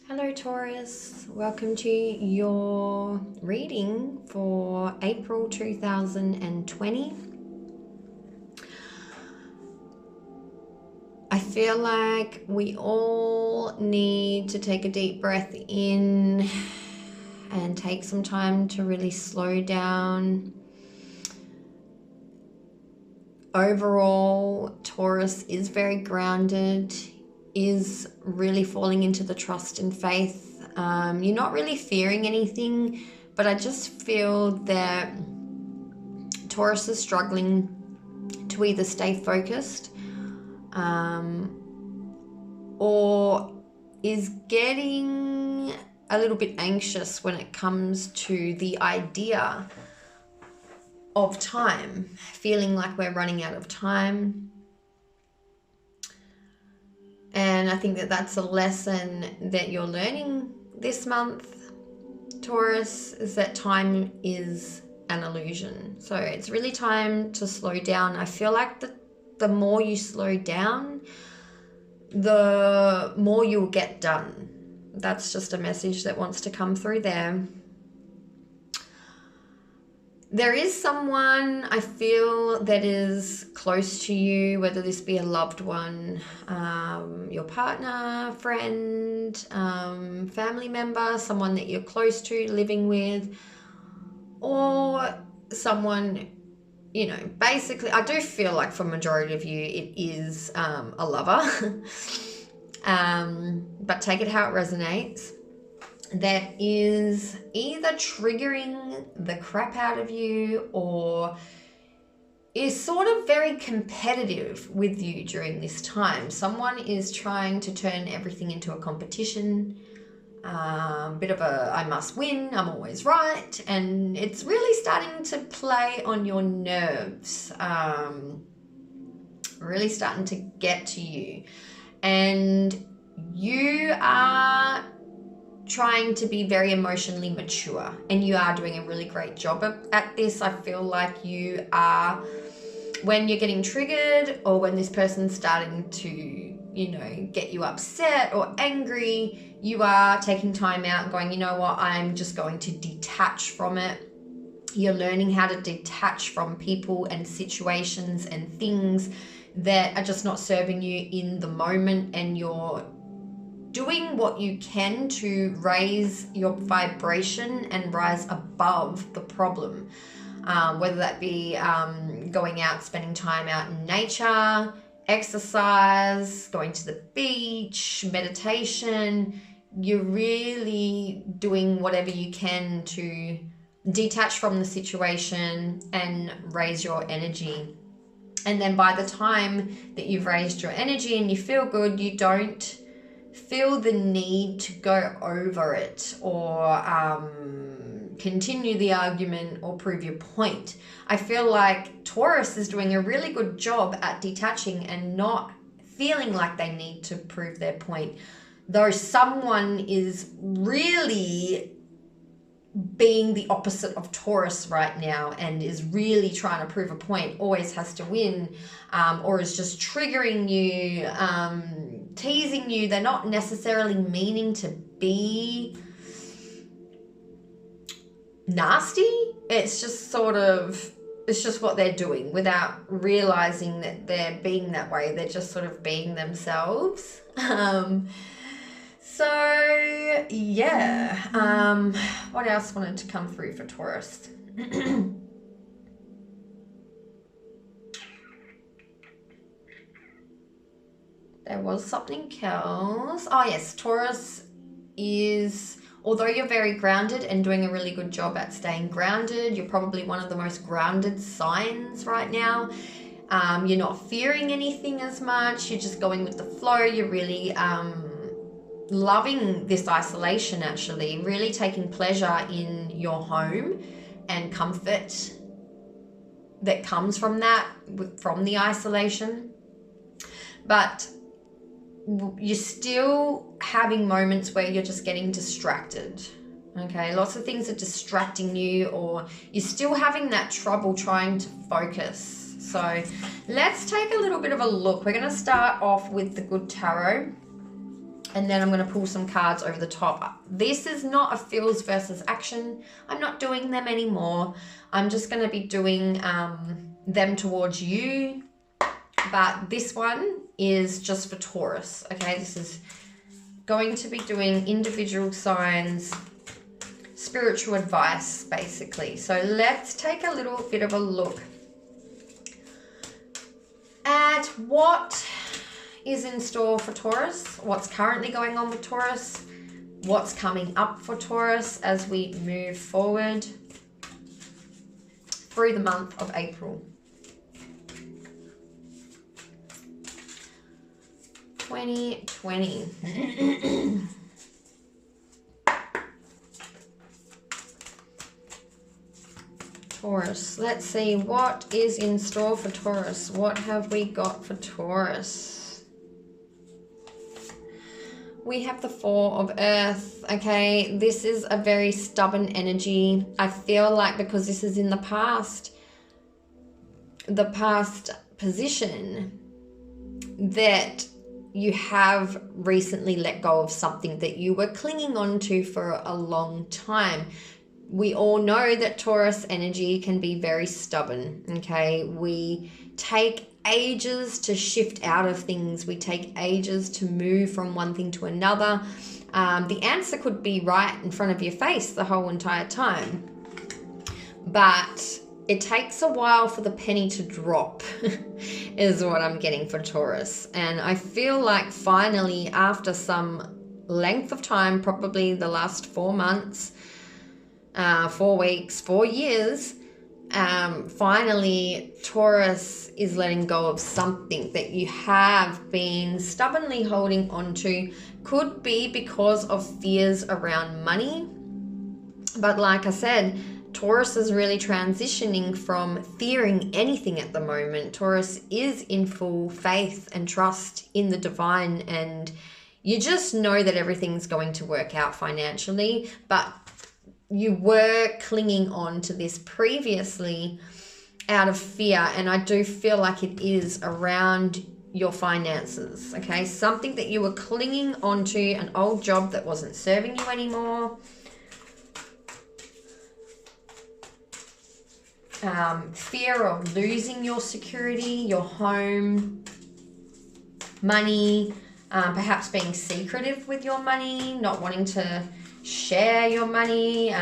Hello Taurus, welcome to your reading for April 2020. I feel like we all need to take a deep breath in and take some time to really slow down. Overall, Taurus is very grounded, is really falling into the trust and faith. You're not really fearing anything, but I just feel that Taurus is struggling to either stay focused or is getting a little bit anxious when it comes to the idea of time, feeling like we're running out of time. And I think that that's a lesson that you're learning this month, Taurus, is that time is an illusion. So it's really time to slow down. I feel like the more you slow down, the more you'll get done. That's just a message that wants to come through there. There is someone I feel that is close to you, whether this be a loved one, your partner, friend, family member, someone that you're close to, living with, or someone, basically, I do feel like for majority of you, it is a lover, but take it how it resonates. That is either triggering the crap out of you or is sort of very competitive with you during this time. Someone is trying to turn everything into a competition, bit of a I must win, I'm always right, and it's really starting to play on your nerves, really starting to get to you. And you are trying to be very emotionally mature, and you are doing a really great job at this. I feel like you are, when you're getting triggered or when this person's starting to, get you upset or angry, you are taking time out and going, you know what, I'm just going to detach from it. You're learning how to detach from people and situations and things that are just not serving you in the moment, and you're doing what you can to raise your vibration and rise above the problem, whether that be going out, spending time out in nature, exercise, going to the beach, meditation. You're really doing whatever you can to detach from the situation and raise your energy. And then by the time that you've raised your energy and you feel good, you don't feel the need to go over it or continue the argument or prove your point. I feel like Taurus is doing a really good job at detaching and not feeling like they need to prove their point, though someone is really being the opposite of Taurus right now and is really trying to prove a point, always has to win, or is just triggering you, teasing you. They're not necessarily meaning to be nasty. It's just it's just what they're doing without realizing that they're being that way. They're just sort of being themselves. So yeah, what else wanted to come through for Taurus? There was something else. Oh yes, Taurus is, although you're very grounded and doing a really good job at staying grounded, you're probably one of the most grounded signs right now. You're not fearing anything as much. You're just going with the flow. You're really loving this isolation, actually, really taking pleasure in your home and comfort that comes from that, from the isolation. But you're still having moments where you're just getting distracted. Okay, lots of things are distracting you, or you're still having that trouble trying to focus. So let's take a little bit of a look. We're going to start off with the Good Tarot. And then I'm going to pull some cards over the top. This is not a feels versus action. I'm not doing them anymore. I'm just going to be doing them towards you. But this one is just for Taurus. Okay, this is going to be doing individual signs, spiritual advice, basically. So let's take a little bit of a look at what is in store for Taurus, what's currently going on with Taurus, what's coming up for Taurus as we move forward through the month of April. 2020. Taurus. Let's see what is in store for Taurus. What have we got for Taurus? We have the Four of Earth. Okay, this is a very stubborn energy. I feel like because this is in the past position, that you have recently let go of something that you were clinging on to for a long time. We all know that Taurus energy can be very stubborn, okay? We take ages to shift out of things. We take ages to move from one thing to another. The answer could be right in front of your face the whole entire time. But it takes a while for the penny to drop, is what I'm getting for Taurus. And I feel like finally, after some length of time, probably the last 4 months, 4 weeks, 4 years, finally Taurus is letting go of something that you have been stubbornly holding on to. Could be because of fears around money. But like I said, Taurus is really transitioning from fearing anything at the moment. Taurus is in full faith and trust in the divine, and you just know that everything's going to work out financially. But you were clinging on to this previously out of fear, and I do feel like it is around your finances, okay? Something that you were clinging onto, an old job that wasn't serving you anymore. Fear of losing your security, your home, money, perhaps being secretive with your money, not wanting to share your money.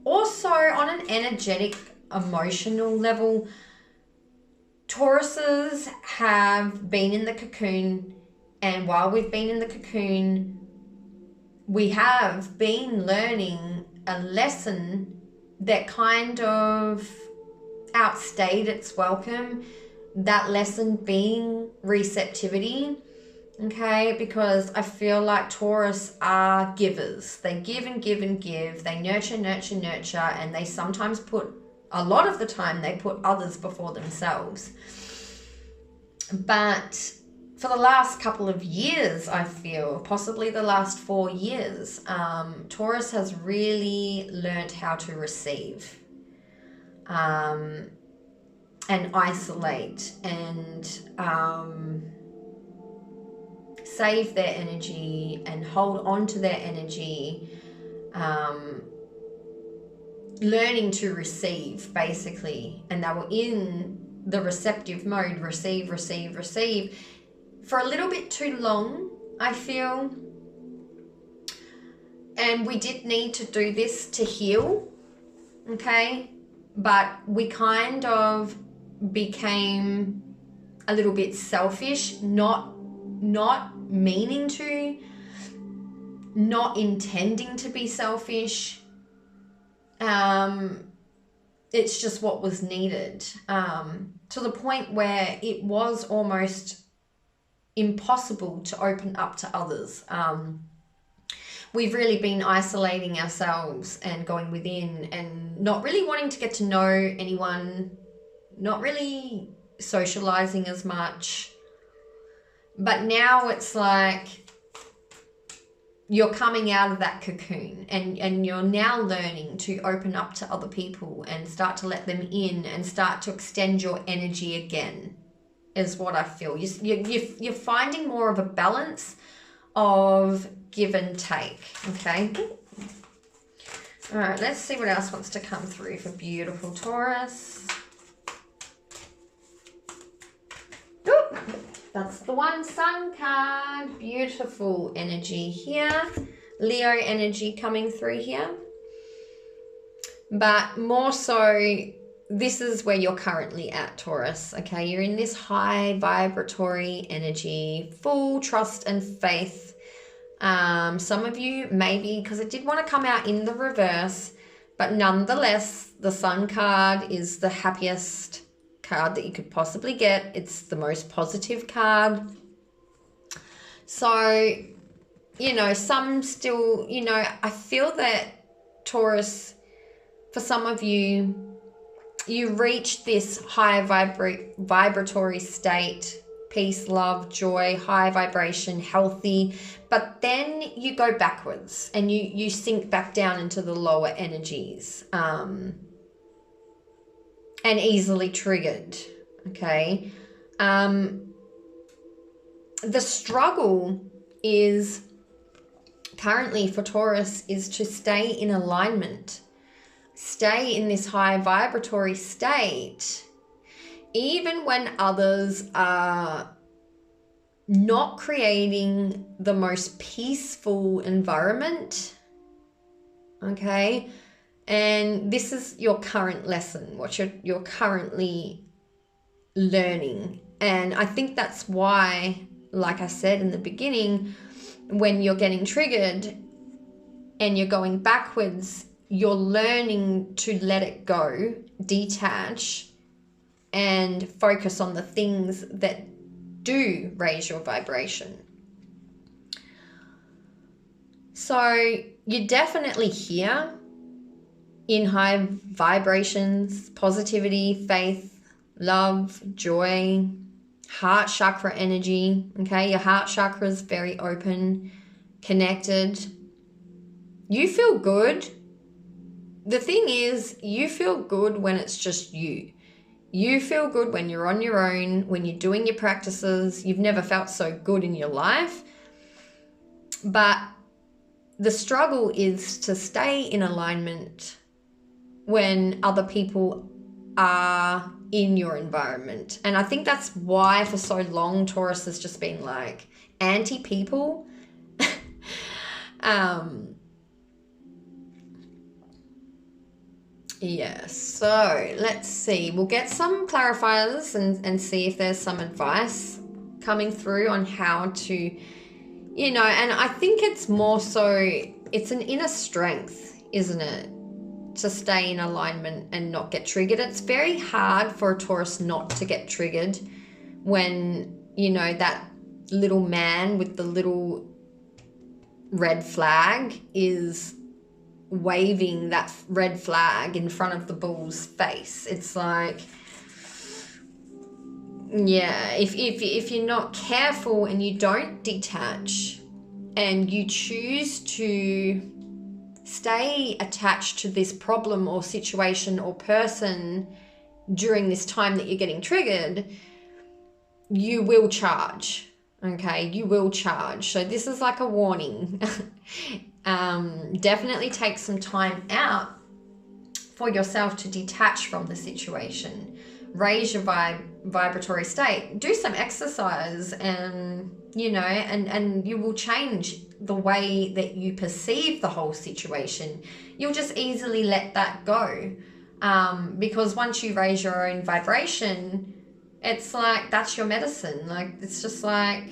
Also on an energetic, emotional level, Tauruses have been in the cocoon, and while we've been in the cocoon, we have been learning a lesson that kind of outstayed its welcome. That lesson being receptivity. Okay, because I feel like Taurus are givers. They give and give and give. They nurture, nurture, nurture, and they sometimes a lot of the time, they put others before themselves. But for the last couple of years, I feel, possibly the last 4 years, Taurus has really learnt how to receive and isolate and save their energy and hold on to their energy, learning to receive, basically. And they were in the receptive mode, receive, receive, receive, for a little bit too long, I feel. And we did need to do this to heal, okay? But we kind of became a little bit selfish, not meaning to, not intending to be selfish. It's just what was needed, to the point where it was almost impossible to open up to others. We've really been isolating ourselves and going within and not really wanting to get to know anyone, not really socializing as much. But now it's like you're coming out of that cocoon and you're now learning to open up to other people and start to let them in and start to extend your energy again, is what I feel. You're finding more of a balance of give and take, okay? All right, let's see what else wants to come through for beautiful Taurus. Ooh, that's the one Sun card. Beautiful energy here. Leo energy coming through here. But more so, this is where you're currently at, Taurus, okay? You're in this high vibratory energy, full trust and faith. Some of you maybe, because it did want to come out in the reverse, but nonetheless, the Sun card is the happiest card that you could possibly get. It's the most positive card. So, you know, some still, you know, I feel that Taurus, for some of you, you reach this high vibratory state, peace, love, joy, high vibration, healthy, but then you go backwards and you sink back down into the lower energies, and easily triggered, okay? The struggle is currently for Taurus is to stay in alignment, stay in this high vibratory state, even when others are not creating the most peaceful environment, okay? And this is your current lesson, what you're currently learning. And I think that's why, like I said in the beginning, when you're getting triggered and you're going backwards, you're learning to let it go, detach, and focus on the things that do raise your vibration. So you're definitely here in high vibrations, positivity, faith, love, joy, heart chakra energy, okay? Your heart chakra is very open, connected. You feel good. The thing is, you feel good when it's just you. You feel good when you're on your own, when you're doing your practices. You've never felt so good in your life. But the struggle is to stay in alignment when other people are in your environment. And I think that's why for so long Taurus has just been like anti-people. Yes, so let's see. We'll get some clarifiers and see if there's some advice coming through on how to, you know, and I think it's more so, it's an inner strength, isn't it? To stay in alignment and not get triggered. It's very hard for a Taurus not to get triggered when, you know, that little man with the little red flag is waving that red flag in front of the bull's face. It's like, yeah, if you're not careful and you don't detach and you choose to stay attached to this problem or situation or person during this time that you're getting triggered, you will charge, okay? You will charge. So this is like a warning. Definitely take some time out for yourself to detach from the situation. Raise your vibratory state. Do some exercise and, you know, and you will change the way that you perceive the whole situation. You'll just easily let that go. Because once you raise your own vibration, it's like, that's your medicine. Like, it's just like,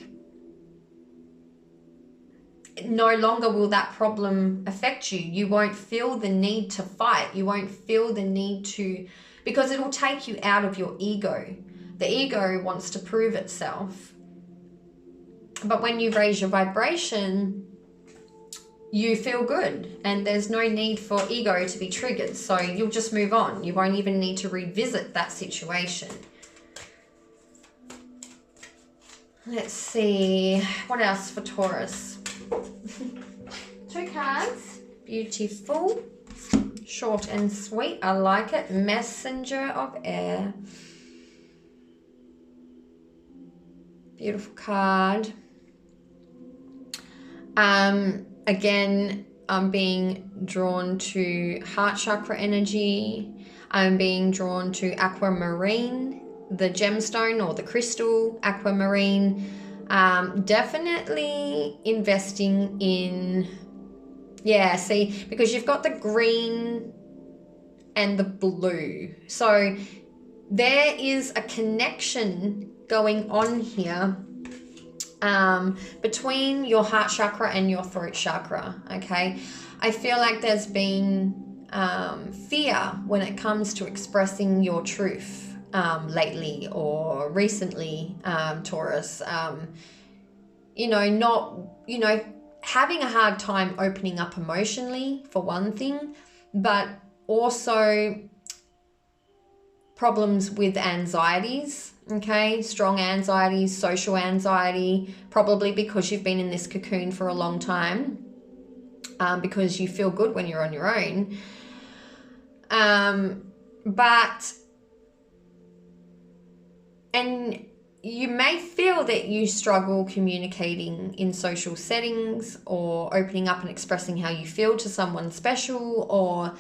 no longer will that problem affect you. You won't feel the need to fight. You won't feel the need to, because it will take you out of your ego. The ego wants to prove itself. But when you raise your vibration, you feel good and there's no need for ego to be triggered. So you'll just move on. You won't even need to revisit that situation. Let's see, what else for Taurus? 2 cards. Beautiful. Short and sweet. I like it. Messenger of air. Beautiful card. Again, I'm being drawn to heart chakra energy. I'm being drawn to aquamarine, the gemstone or the crystal aquamarine. Definitely investing in, yeah, see, because you've got the green and the blue. So there is a connection going on here between your heart chakra and your throat chakra, okay? I feel like there's been fear when it comes to expressing your truth lately or recently, Taurus. Having a hard time opening up emotionally, for one thing, but also problems with anxieties, okay? Strong anxieties, social anxiety, probably because you've been in this cocoon for a long time, because you feel good when you're on your own. And you may feel that you struggle communicating in social settings or opening up and expressing how you feel to someone special, or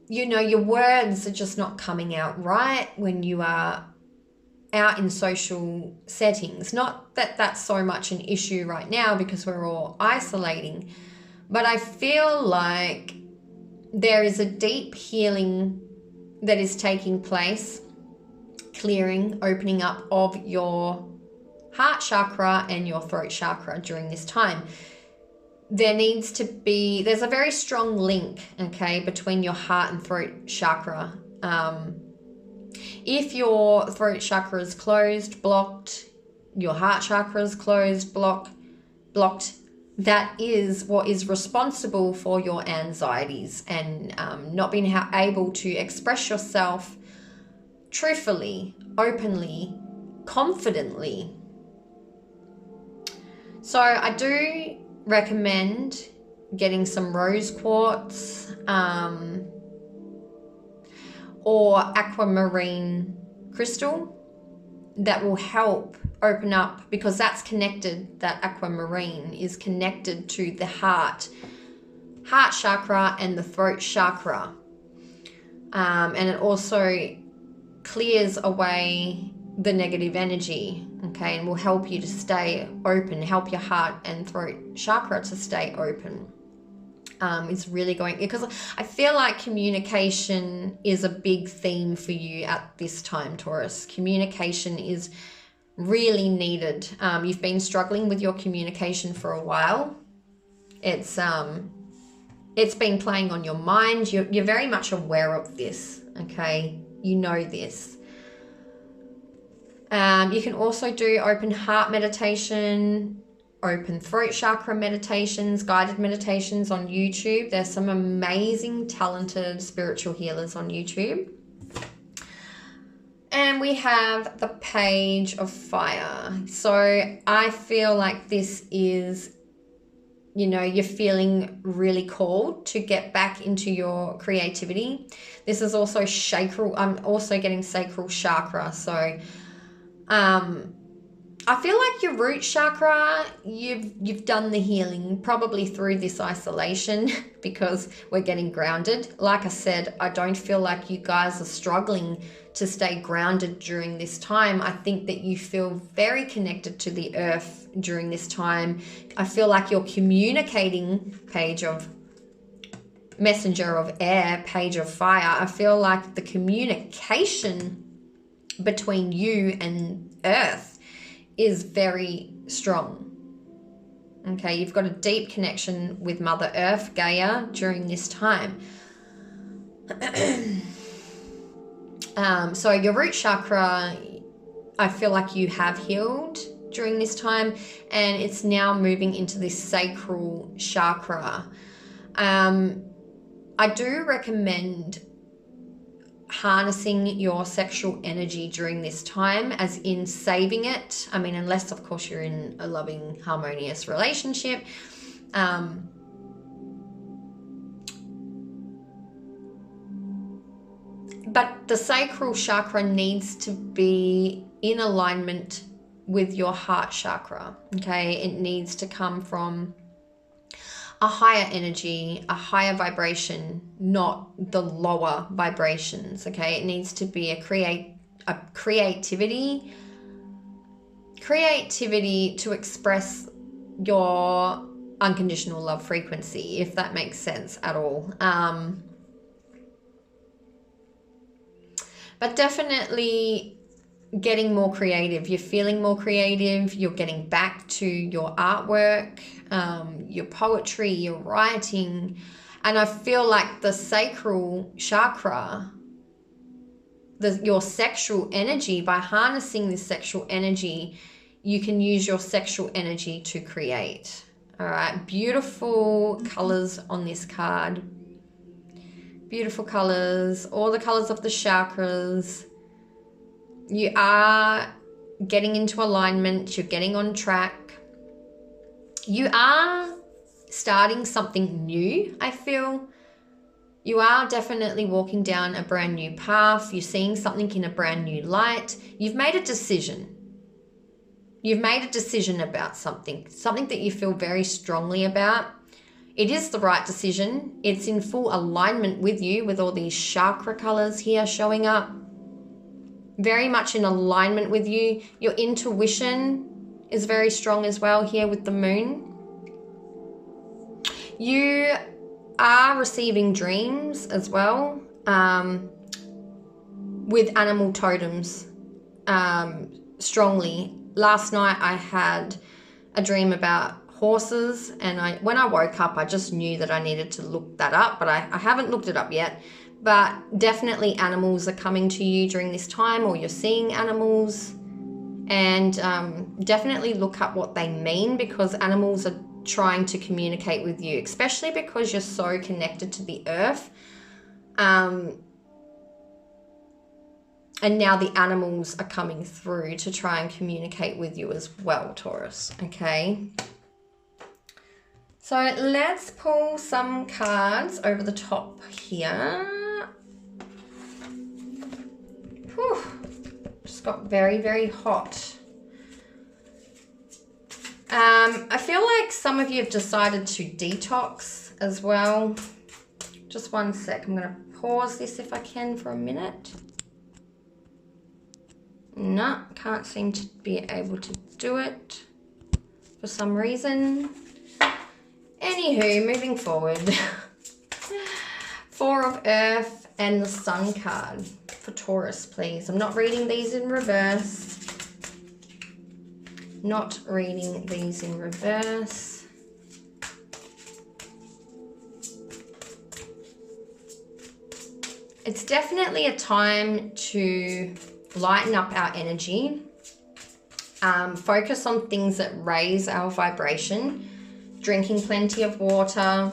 your words are just not coming out right when you are out in social settings. Not that that's so much an issue right now because we're all isolating, but I feel like there is a deep healing that is taking place, clearing, opening up of your heart chakra and your throat chakra during this time. There's a very strong link, okay, between your heart and throat chakra. If your throat chakra is closed, blocked, your heart chakra is closed, blocked, that is what is responsible for your anxieties and not being able to express yourself truthfully, openly, confidently. So I do recommend getting some rose quartz or aquamarine crystal that will help open up, because that's connected, that aquamarine is connected to the heart chakra and the throat chakra. And it also clears away the negative energy, okay, and will help you to stay open, help your heart and throat chakra to stay open. It's really going, because I feel like communication is a big theme for you at this time, Taurus. Communication is really needed. You've been struggling with your communication for a while. It's been playing on your mind. You're very much aware of this, okay? You know this. You can also do open heart meditation, open throat chakra meditations, guided meditations on YouTube. There's some amazing, talented spiritual healers on YouTube. And we have the Page of Fire. So I feel like this is, you're feeling really called to get back into your creativity. This is also sacral. I'm also getting sacral chakra. So I feel like your root chakra, you've done the healing probably through this isolation because we're getting grounded. Like I said, I don't feel like you guys are struggling to stay grounded during this time. I think that you feel very connected to the earth during this time. I feel like you're communicating, Page of Messenger of Air, Page of Fire. I feel like the communication between you and earth is very strong. Okay, you've got a deep connection with Mother Earth, Gaia, during this time. So your root chakra, I feel like you have healed during this time, and it's now moving into this sacral chakra. I do recommend harnessing your sexual energy during this time, as in saving it. I mean, unless of course you're in a loving, harmonious relationship. But the sacral chakra needs to be in alignment with your heart chakra, okay? It needs to come from a higher energy, a higher vibration, not the lower vibrations, okay? It needs to be a creativity to express your unconditional love frequency, if that makes sense at all. But definitely getting more creative. You're feeling more creative. You're getting back to your artwork, your poetry, your writing. And I feel like the sacral chakra, your sexual energy, by harnessing this sexual energy, you can use your sexual energy to create. All right, beautiful colors on this card. Beautiful colors, all the colors of the chakras. You are getting into alignment. You're getting on track. You are starting something new, I feel. You are definitely walking down a brand new path. You're seeing something in a brand new light. You've made a decision. You've made a decision about something that you feel very strongly about. It is the right decision. It's in full alignment with you, with all these chakra colors here showing up. Very much in alignment with you. Your intuition is very strong as well here with the moon. You are receiving dreams as well, with animal totems, strongly. Last night I had a dream about horses, and when I woke up I just knew that I needed to look that up, but I haven't looked it up yet. But definitely animals are coming to you during this time, or you're seeing animals. And definitely look up what they mean, because animals are trying to communicate with you, especially because you're so connected to the earth. And now the animals are coming through to try and communicate with you as well, Taurus, okay? So let's pull some cards over the top here. Whew. Just got very, very hot. I feel like some of you have decided to detox as well. Just one sec. I'm going to pause this if I can for a minute. No, can't seem to be able to do it for some reason. Anywho, moving forward. Four of Earth and the Sun card for Taurus, please. I'm not reading these in reverse. Not reading these in reverse. It's definitely a time to lighten up our energy. Focus on things that raise our vibration. Drinking plenty of water,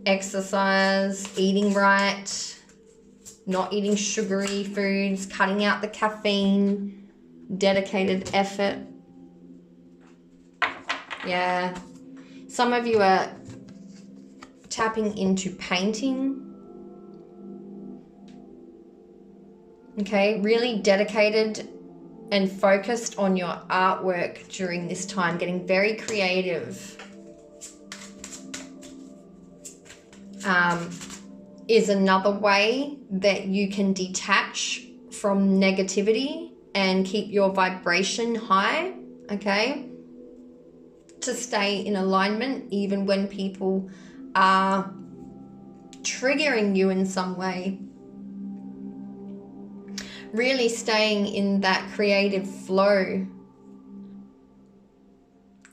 exercise, eating right, not eating sugary foods, cutting out the caffeine, dedicated effort. Yeah. Some of you are tapping into painting. Okay, really dedicated and focused on your artwork during this time, getting very creative. Is another way that you can detach from negativity and keep your vibration high, okay? To stay in alignment even when people are triggering you in some way. Really staying in that creative flow,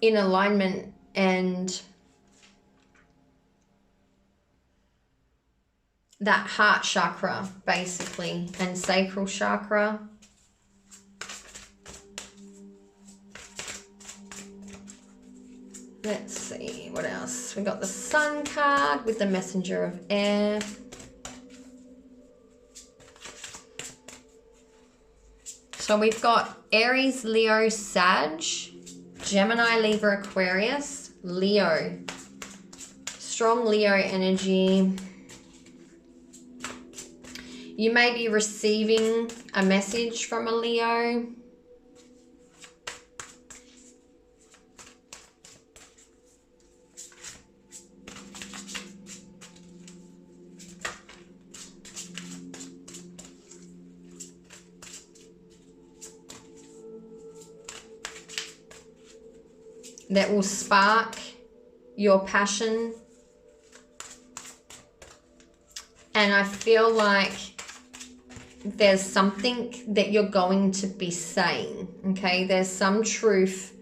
in alignment, and that heart chakra basically, and sacral chakra. Let's see what else. We got the Sun card with the Messenger of Air. So we've got Aries, Leo, Sag, Gemini, Libra, Aquarius, Leo. Strong Leo energy. You may be receiving a message from a Leo. that will spark your passion. And I feel like there's something that you're going to be saying, okay? There's some truth.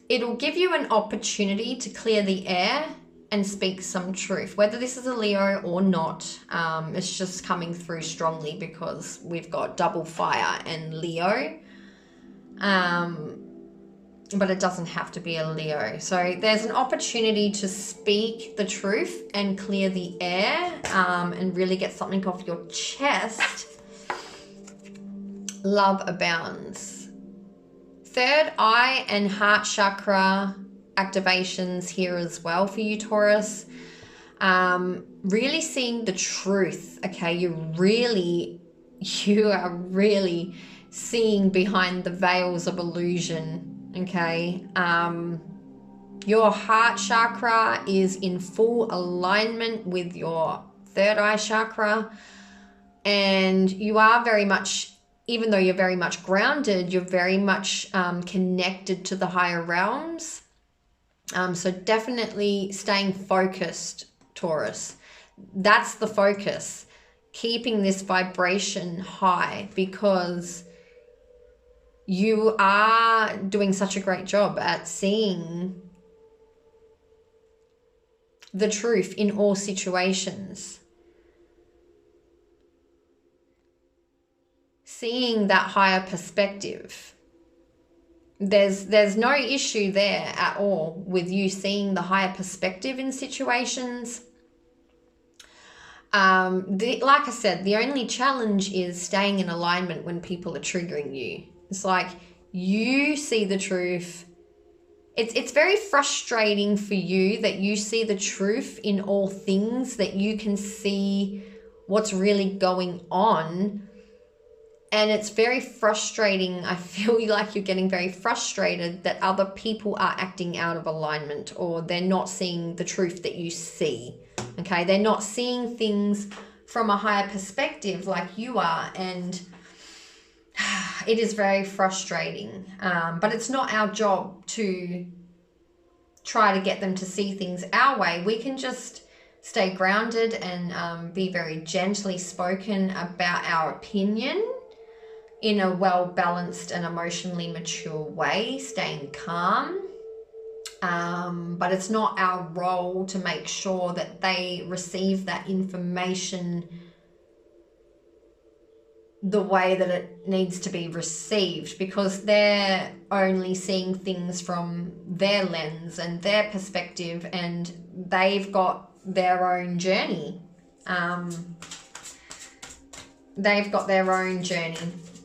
It'll give you an opportunity to clear the air and speak some truth. Whether this is a Leo or not, it's just coming through strongly because we've got double fire and Leo. But it doesn't have to be a Leo. So there's an opportunity to speak the truth and clear the air, and really get something off your chest. Love abounds. Third eye and heart chakra activations here as well for you, Taurus. Really seeing the truth, okay? You are really seeing behind the veils of illusion. Okay, your heart chakra is in full alignment with your third eye chakra, and you are very much, even though you're very much grounded, you're very much connected to the higher realms. So definitely staying focused, Taurus. That's the focus, keeping this vibration high, because you are doing such a great job at seeing the truth in all situations. Seeing that higher perspective. There's no issue there at all with you seeing the higher perspective in situations. Like I said, the only challenge is staying in alignment when people are triggering you. It's like you see the truth. It's very frustrating for you that you see the truth in all things, that you can see what's really going on. And it's very frustrating. I feel like you're getting very frustrated that other people are acting out of alignment, or they're not seeing the truth that you see. Okay, they're not seeing things from a higher perspective like you are, and it is very frustrating. But it's not our job to try to get them to see things our way. We can just stay grounded and be very gently spoken about our opinion in a well-balanced and emotionally mature way, staying calm. But it's not our role to make sure that they receive that information the way that it needs to be received, because they're only seeing things from their lens and their perspective, and they've got their own journey. They've got their own journey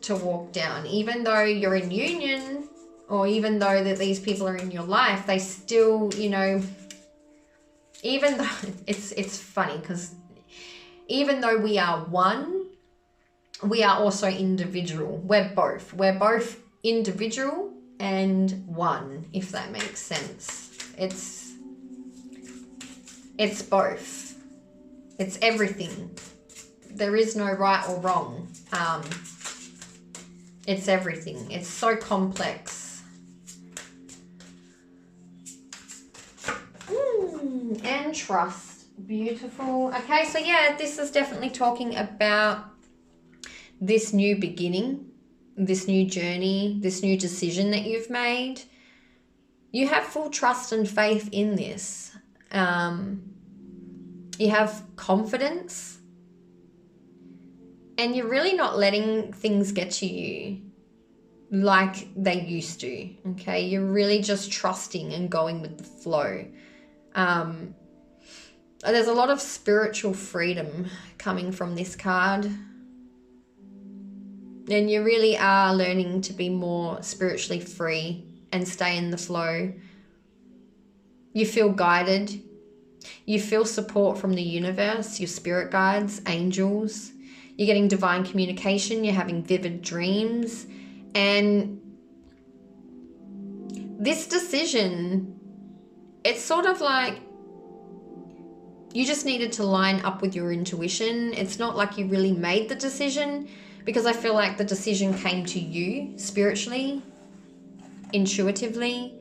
to walk down. Even though you're in union, or even though that these people are in your life, they still, you know, even though it's funny because even though we are one, we are also individual. We're both individual and one, if that makes sense. It's both. It's everything. There is no right or wrong. It's everything. It's so complex. And trust. Beautiful. Okay, so yeah, this is definitely talking about this new beginning, this new journey, this new decision that you've made. You have full trust and faith in this. You have confidence, and you're really not letting things get to you like they used to, okay? You're really just trusting and going with the flow. There's a lot of spiritual freedom coming from this card. And you really are learning to be more spiritually free and stay in the flow. You feel guided. You feel support from the universe, your spirit guides, angels. You're getting divine communication. You're having vivid dreams. And this decision, it's sort of like you just needed to line up with your intuition. It's not like you really made the decision, because I feel like the decision came to you spiritually. intuitively.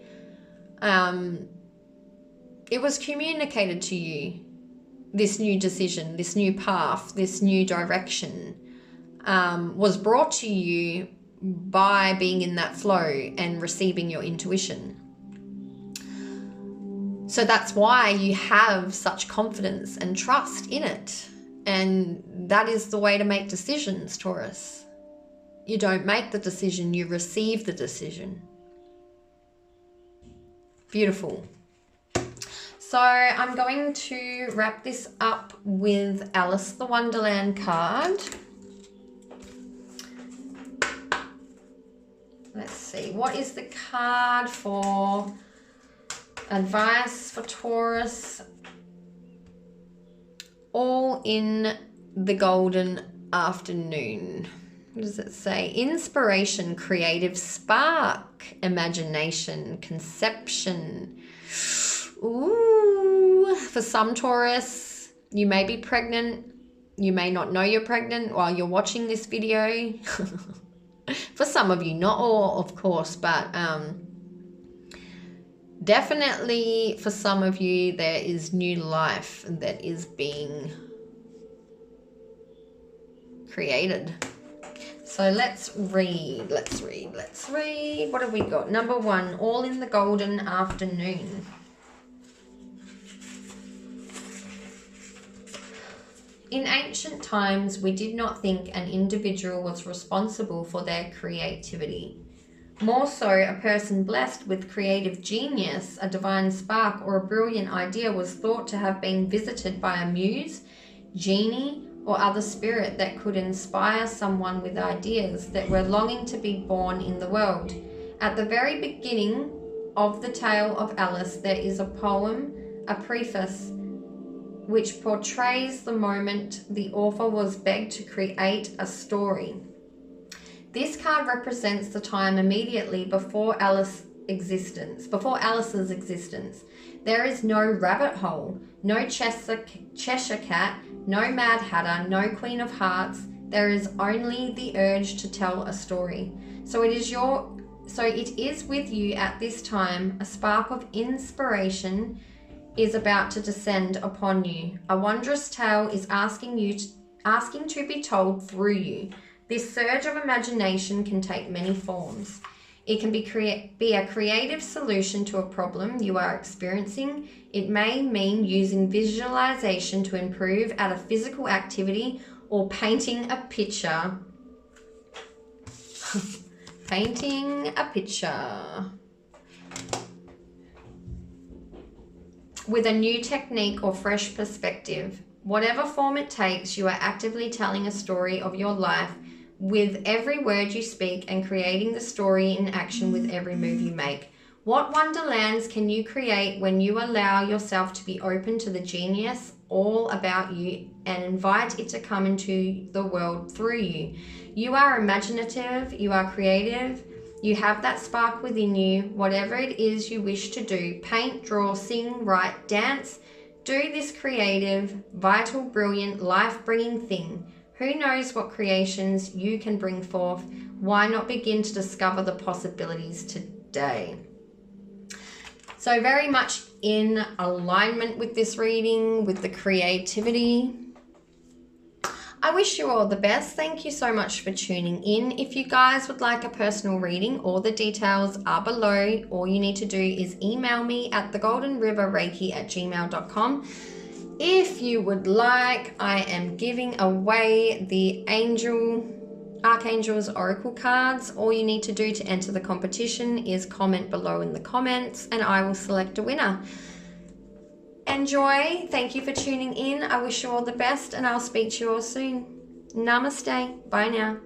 It was communicated to you, this new decision, this new path, this new direction was brought to you by being in that flow and receiving your intuition. So that's why you have such confidence and trust in it. And that is the way to make decisions, Taurus. You don't make the decision, you receive the decision. Beautiful. So I'm going to wrap this up with Alice the Wonderland card. Let's see, what is the card for advice for Taurus? All in the golden afternoon. What does it say? Inspiration, creative spark, imagination, conception. Ooh, for some Taurus, you may be pregnant. You may not know you're pregnant while you're watching this video. For some of you, not all, of course, but definitely for some of you, there is new life that is being created. So let's read. What have we got? Number 1, all in the golden afternoon. In ancient times, we did not think an individual was responsible for their creativity. More so, a person blessed with creative genius, a divine spark, or a brilliant idea was thought to have been visited by a muse, genie, or other spirit that could inspire someone with ideas that were longing to be born in the world. At the very beginning of the tale of Alice, there is a poem, a preface, which portrays the moment the author was begged to create a story. This card represents the time immediately before Alice's existence. There is no rabbit hole, no Cheshire cat, no Mad Hatter, no Queen of Hearts. There is only the urge to tell a story. So it is with you at this time. A spark of inspiration is about to descend upon you. A wondrous tale is asking to be told through you. This surge of imagination can take many forms. It can be a creative solution to a problem you are experiencing. It may mean using visualization to improve at a physical activity or painting a picture. Painting a picture with a new technique or fresh perspective. Whatever form it takes, you are actively telling a story of your life with every word you speak and creating the story in action with every move you make. What wonderlands can you create when you allow yourself to be open to the genius all about you and invite it to come into the world through you? You are imaginative, you are creative, you have that spark within you. Whatever it is you wish to do, paint, draw, sing, write, dance, do this creative, vital, brilliant, life-bringing thing. Who knows what creations you can bring forth? Why not begin to discover the possibilities today? So very much in alignment with this reading, with the creativity. I wish you all the best. Thank you so much for tuning in. If you guys would like a personal reading, all the details are below. All you need to do is email me at thegoldenriverreiki@gmail.com. If you would like, I am giving away the Archangel's Oracle cards. All you need to do to enter the competition is comment below in the comments and I will select a winner. Enjoy. Thank you for tuning in. I wish you all the best and I'll speak to you all soon. Namaste. Bye now.